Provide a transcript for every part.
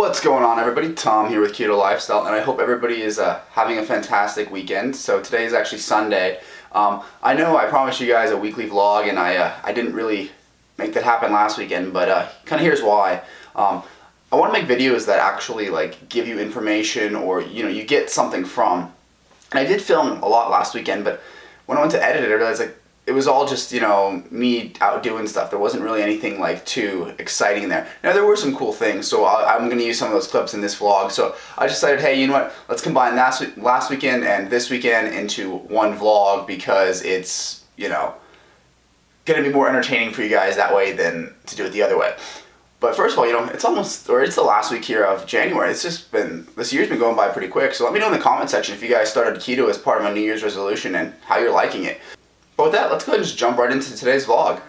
What's going on, everybody? Tom here with Keto Lifestyle, and I hope everybody is having a fantastic weekend. So today is actually Sunday. I know I promised you guys a weekly vlog, and I didn't really make that happen last weekend, but kind of here's why. I want to make videos that actually give you information, or you get something from. And I did film a lot last weekend, but when I went to edit it, I realized it was all just, me out doing stuff. There wasn't really anything too exciting there. Now, there were some cool things, so I'm going to use some of those clips in this vlog. So I decided, hey, you know what? Let's combine last weekend and this weekend into one vlog, because it's, going to be more entertaining for you guys that way than to do it the other way. But first of all, it's the last week here of January. It's just been, this year's been going by pretty quick. So let me know in the comment section if you guys started keto as part of a New Year's resolution and how you're liking it. But with that, let's go ahead and just jump right into today's vlog.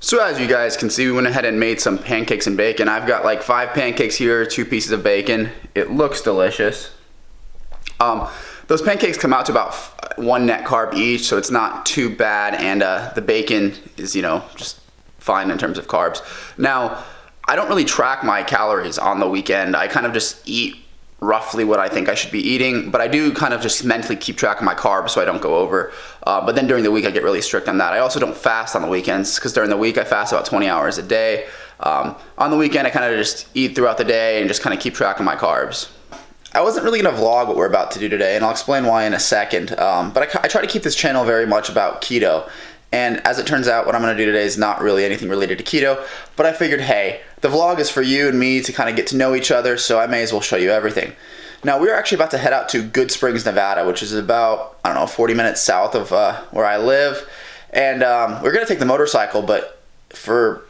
So as you guys can see, we went ahead and made some pancakes and bacon. I've got 5 pancakes here, 2 pieces of bacon. It looks delicious. Those pancakes come out to about 1 net carb each, so it's not too bad, and the bacon is, just fine in terms of carbs. Now, I don't really track my calories on the weekend. I kind of just eat roughly what I think I should be eating, but I do kind of just mentally keep track of my carbs so I don't go over. But then during the week I get really strict on that. I also don't fast on the weekends, because during the week I fast about 20 hours a day. On the weekend I kind of just eat throughout the day and just kind of keep track of my carbs. I wasn't really going to vlog what we're about to do today, and I'll explain why in a second. But I try to keep this channel very much about keto. And as it turns out, what I'm going to do today is not really anything related to keto, but I figured, hey, the vlog is for you and me to kind of get to know each other, so I may as well show you everything. Now, we're actually about to head out to Good Springs, Nevada, which is about, 40 minutes south of where I live. And we're going to take the motorcycle, but for,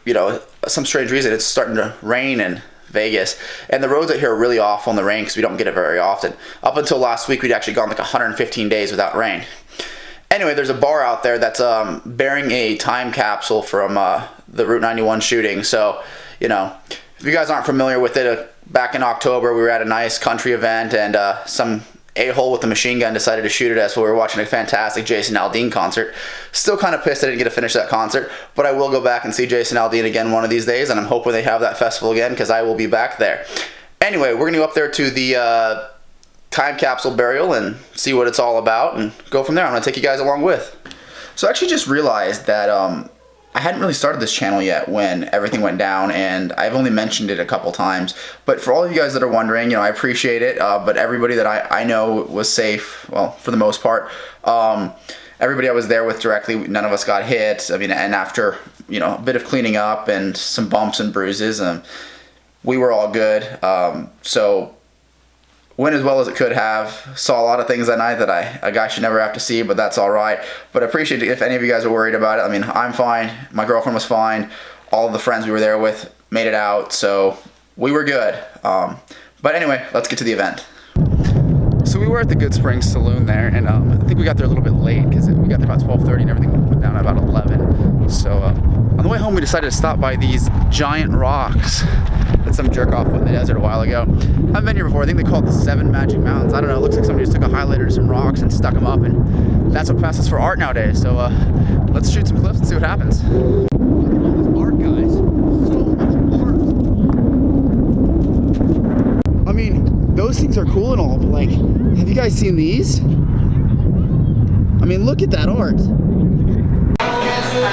some strange reason, it's starting to rain in Vegas. And the roads out here are really awful in the rain because we don't get it very often. Up until last week, we'd actually gone 115 days without rain. Anyway, there's a bar out there that's bearing a time capsule from the Route 91 shooting. So, if you guys aren't familiar with it, back in October we were at a nice country event, and some a-hole with a machine gun decided to shoot at us while we were watching a fantastic Jason Aldean concert. Still kind of pissed I didn't get to finish that concert, but I will go back and see Jason Aldean again one of these days, and I'm hoping they have that festival again, because I will be back there. Anyway, we're going to go up there to the time capsule burial and see what it's all about and go from there. I'm going to take you guys along with. So I actually just realized that I hadn't really started this channel yet when everything went down, and I've only mentioned it a couple times. But for all of you guys that are wondering, I appreciate it, but everybody that I know was safe, well, for the most part. Everybody I was there with directly, none of us got hit. And after, a bit of cleaning up and some bumps and bruises, we were all good. So went as well as it could have. Saw a lot of things that night that a guy should never have to see, but that's all right. But I appreciate it if any of you guys are worried about it. I'm fine. My girlfriend was fine. All of the friends we were there with made it out, so we were good. But anyway, let's get to the event. So we were at the Good Springs Saloon there, and I think we got there a little bit late because we got there about 12:30 and everything went down at about 11. So on the way home we decided to stop by these giant rocks that some jerk off put in the desert a while ago. I haven't been here before. I think they call it the 7 Magic Mountains. I don't know. It looks like somebody just took a highlighter to some rocks and stuck them up, and that's what passes for art nowadays. So let's shoot some clips and see what happens. Look at all this art, guys. So much art. I mean, those things are cool and all, but have you guys seen these? mean, look at that art.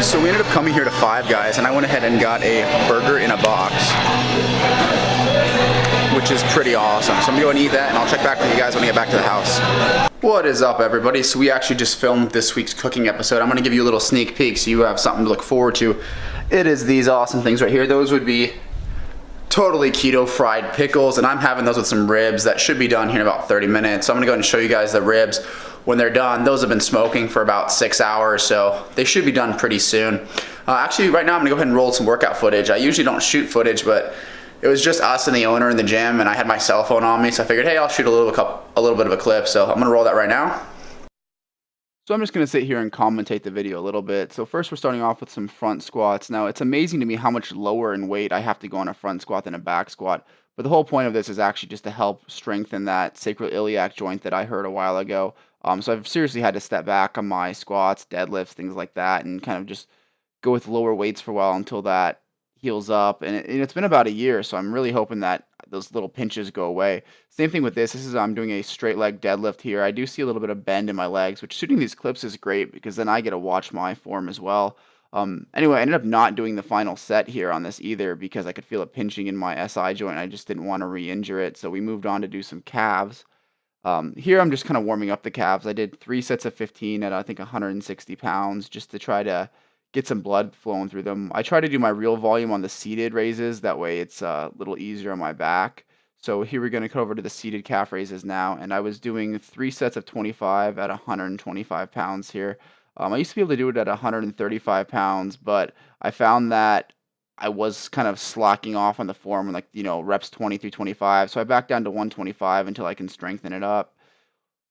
So we ended up coming here to Five Guys, and I went ahead and got a burger in a box, which is pretty awesome. So I'm gonna go and eat that, and I'll check back with you guys when I get back to the house. What is up, everybody? So we actually just filmed this week's cooking episode. I'm gonna give you a little sneak peek so you have something to look forward to. It is these awesome things right here. Those would be totally keto fried pickles, and I'm having those with some ribs that should be done here in about 30 minutes. So I'm gonna go ahead and show you guys the ribs when they're done. Those have been smoking for about 6 hours, so they should be done pretty soon. Actually, right now I'm gonna go ahead and roll some workout footage. I usually don't shoot footage, but it was just us and the owner in the gym, and I had my cell phone on me, so I figured, hey, I'll shoot a little bit of a clip. So I'm gonna roll that right now. So I'm just gonna sit here and commentate the video a little bit. So first we're starting off with some front squats. Now it's amazing to me how much lower in weight I have to go on a front squat than a back squat. But the whole point of this is actually just to help strengthen that sacroiliac joint that I heard a while ago. So I've seriously had to step back on my squats, deadlifts, things like that, and kind of just go with lower weights for a while until that heals up. And it's been about a year, so I'm really hoping that those little pinches go away. Same thing with this. I'm doing a straight leg deadlift here. I do see a little bit of bend in my legs, which shooting these clips is great because then I get to watch my form as well. Anyway, I ended up not doing the final set here on this either because I could feel it pinching in my SI joint. I just didn't want to re-injure it, so we moved on to do some calves. Here I'm just kind of warming up the calves. I did 3 sets of 15 at I think 160 pounds just to try to get some blood flowing through them. I try to do my real volume on the seated raises. That way it's a little easier on my back. So here we're going to go over to the seated calf raises now. And I was doing 3 sets of 25 at 125 pounds here. I used to be able to do it at 135 pounds, but I found that I was kind of slacking off on the form, like, reps 20 through 25. So I backed down to 125 until I can strengthen it up.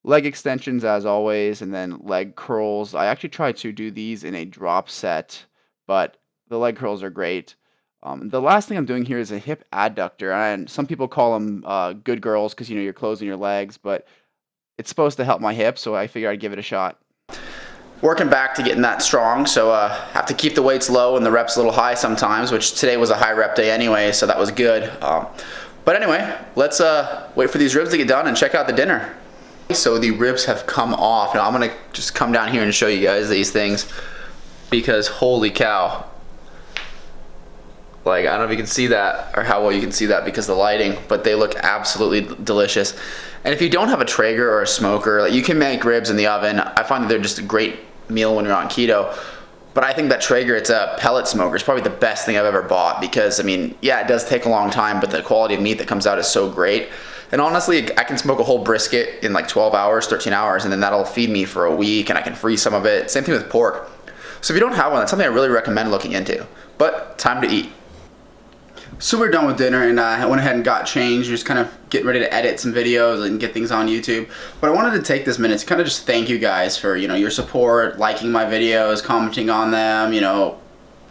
Leg extensions as always, and then leg curls. I actually try to do these in a drop set, but the leg curls are great. The last thing I'm doing here is a hip adductor, and some people call them good girls because you're closing your legs, but it's supposed to help my hip, so I figured I'd give it a shot. Working back to getting that strong, so have to keep the weights low and the reps a little high sometimes, which today was a high rep day anyway, so that was good. But anyway, let's wait for these ribs to get done and check out the dinner. So the ribs have come off. Now I'm gonna just come down here and show you guys these things because holy cow. Like, I don't know if you can see that or how well you can see that because of the lighting, but they look absolutely delicious. And if you don't have a Traeger or a smoker, like, you can make ribs in the oven. I find that they're just a great meal when you're on keto. But I think that Traeger, it's a pellet smoker. It's probably the best thing I've ever bought because, I mean, yeah, it does take a long time, but the quality of meat that comes out is so great. And honestly, I can smoke a whole brisket in like 12 hours, 13 hours, and then that'll feed me for a week, and I can freeze some of it. Same thing with pork. So if you don't have one, that's something I really recommend looking into. But time to eat. So we're done with dinner, and I went ahead and got changed, just kind of getting ready to edit some videos and get things on YouTube. But I wanted to take this minute to kind of just thank you guys for, your support, liking my videos, commenting on them,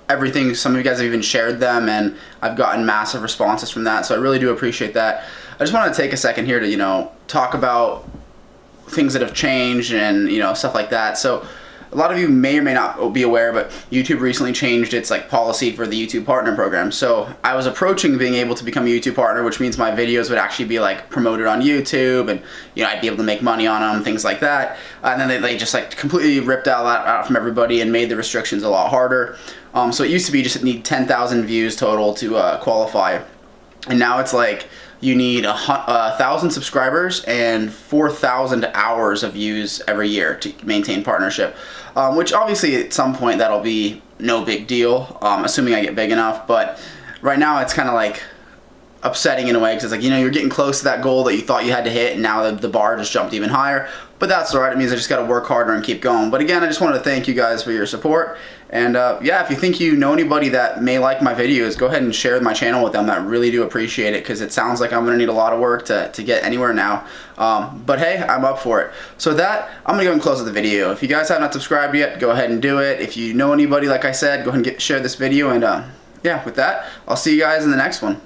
everything. Some of you guys have even shared them, and I've gotten massive responses from that, so I really do appreciate that. I just want to take a second here to, talk about things that have changed and, stuff like that. So a lot of you may or may not be aware, but YouTube recently changed its policy for the YouTube Partner Program. So I was approaching being able to become a YouTube partner, which means my videos would actually be promoted on YouTube, and I'd be able to make money on them, things like that. And then they just completely ripped all that out from everybody and made the restrictions a lot harder. So it used to be just need 10,000 views total to qualify, and now it's you need 1,000 subscribers and 4,000 hours of views every year to maintain partnership, which obviously at some point that'll be no big deal, assuming I get big enough. But right now it's kind of upsetting in a way because it's you're getting close to that goal that you thought you had to hit, and now the bar just jumped even higher. But that's alright. It means I just got to work harder and keep going. But again, I just wanted to thank you guys for your support. And yeah, if you think you know anybody that may like my videos, go ahead and share my channel with them. I really do appreciate it because it sounds like I'm going to need a lot of work to get anywhere now. But hey, I'm up for it. So with that, I'm going to go and close the video. If you guys have not subscribed yet, go ahead and do it. If you know anybody, like I said, go ahead and share this video. And yeah, with that, I'll see you guys in the next one.